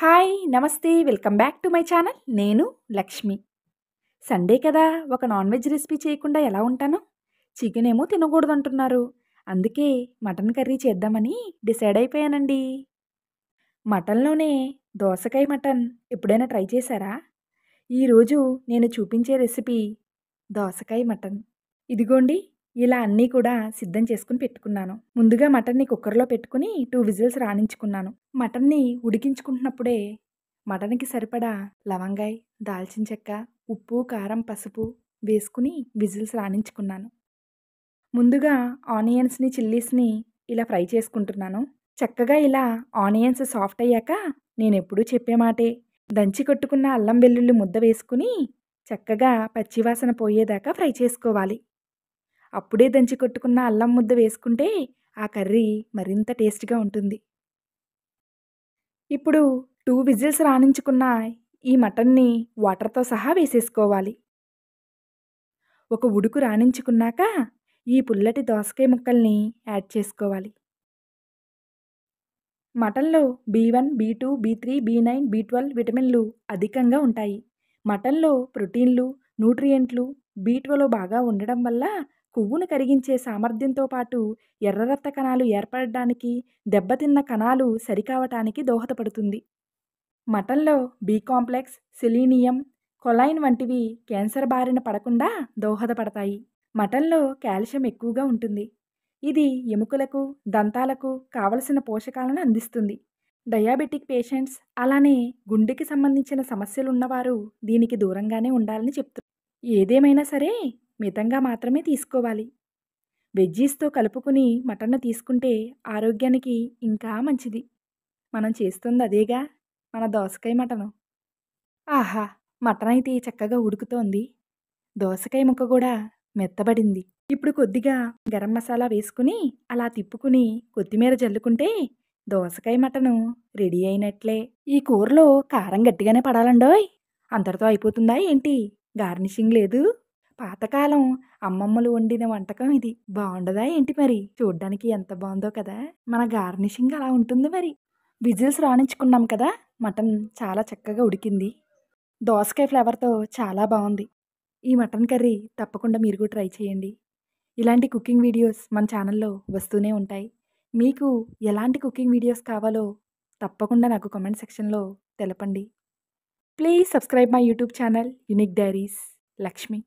Hi! నమస్తే. Welcome back to my channel. నేను Lakshmi. Sunday కదా! ఒక నాన్ వెజ్ రెసిపీ చేయకుండా ఎలా ఉంటాను? చికెన్ ఏమో తినకూడదంటున్నారు. అందుకే మటన్ కర్రీ చేద్దామని డిసైడ్ అయిపోయానండి. మటన్‌లోనే దోసకాయ మటన్ ఎప్పుడైనా ట్రై చేశారా? ఈరోజు నేను చూపించే రెసిపీ దోసకాయ మటన్. ఇదిగోండి ఇలా అన్నీ కూడా సిద్ధం చేసుకొని పెట్టుకున్నాను. ముందుగా మటన్‌ని కుక్కర్‌లో పెట్టుకొని 2 విజిల్స్ రానించుకున్నాను. మటన్‌ని ఉడికించుకుంటున్నప్పుడే మటన్‌కి సరిపడా లవంగాయ్, దాల్చిన చెక్క, ఉప్పు, కారం, పసుపు వేసుకుని విజిల్స్ రానించుకున్నాను. ముందుగా ఆనియన్స్‌ని, చిల్లీస్‌ని ఇలా ఫ్రై చేసుకుంటున్నాను. చక్కగా ఇలా ఆనియన్స్ సాఫ్ట్ అయ్యాక నేనెప్పుడూ చెప్పే మాటే దంచి కొట్టుకున్న అల్లం వెల్లుల్లి ముద్ద వేసుకుని చక్కగా పచ్చివాసన పోయేదాకా ఫ్రై చేసుకోవాలి. అప్పుడే దంచి కొట్టుకున్న అల్లం ముద్ద వేసుకుంటే ఆ కర్రీ మరింత టేస్ట్‌గా ఉంటుంది. ఇప్పుడు 2 విజిల్స్ రానించుకున్న ఈ మటన్‌ని వాటర్‌తో సహా వేసేసుకోవాలి. ఒక ఉడుకు రానించుకున్నాక ఈ పుల్లటి దోసకాయ ముక్కల్ని యాడ్ చేసుకోవాలి. మటన్‌లో బి1, బి2, బి3, బి9, బి12 విటమిన్‌లు అధికంగా ఉంటాయి. మటన్‌లో ప్రోటీన్‌లు, న్యూట్రియంట్లు, బి12 బాగా ఉండడం వల్ల కొవ్వును కరిగించే సామర్థ్యంతో పాటు ఎర్ర రక్త కణాలు ఏర్పడడానికి, దెబ్బతిన్న కణాలు సరికావటానికి దోహదపడుతుంది. మటన్‌లో బి కాంప్లెక్స్, సెలీనియం, కొలైన్ వంటివి క్యాన్సర్ బారిన పడకుండా దోహదపడతాయి. మటన్‌లో కాల్షియం ఎక్కువగా ఉంటుంది. ఇది ఎముకలకు, దంతాలకు కావలసిన పోషకాలను అందిస్తుంది. డయాబెటిక్ పేషెంట్స్, అలానే గుండెకి సంబంధించిన సమస్యలున్నవారు దీనికి దూరంగానే ఉండాలని చెప్తున్నారు. ఏదేమైనా సరే మితంగా మాత్రమే తీసుకోవాలి. వెజ్జీస్‌తో కలుపుకుని మటన్‌ను తీసుకుంటే ఆరోగ్యానికి ఇంకా మంచిది. మనం చేస్తుంది అదేగా మన దోసకాయ మటను. ఆహా! మటనయితే చక్కగా ఉడుకుతోంది. దోసకాయ ముక్క గూడా మెత్తబడింది. ఇప్పుడు కొద్దిగా గరం మసాలా వేసుకుని, అలా తిప్పుకుని కొత్తిమీర జల్లుకుంటే దోసకాయ మటను రెడీ అయినట్లే. ఈ కూరలో కారం గట్టిగానే పడాలండోయ్! అంతటితో అయిపోతుందా ఏంటి? గార్నిషింగ్ లేదు? పాతకాలం అమ్మమ్మలు వండిన వంటకం ఇది. బావుండదా ఏంటి మరి? చూడ్డానికి ఎంత బావుందో కదా! మన గార్నిషింగ్ అలా ఉంటుంది మరి. విజిల్స్ రానించుకున్నాం కదా! మటన్ చాలా చక్కగా ఉడికింది. దోసకాయ ఫ్లేవర్‌తో చాలా బావుంది. ఈ మటన్ కర్రీ తప్పకుండా మీరు కూడా ట్రై చేయండి. ఇలాంటి కుకింగ్ వీడియోస్ మన ఛానల్‌లో వస్తూనే ఉంటాయి. మీకు ఎలాంటి కుకింగ్ వీడియోస్ కావాలో తప్పకుండా నాకు కామెంట్ సెక్షన్‌లో తెలపండి. Please subscribe my YouTube channel unique diaries Lakshmi.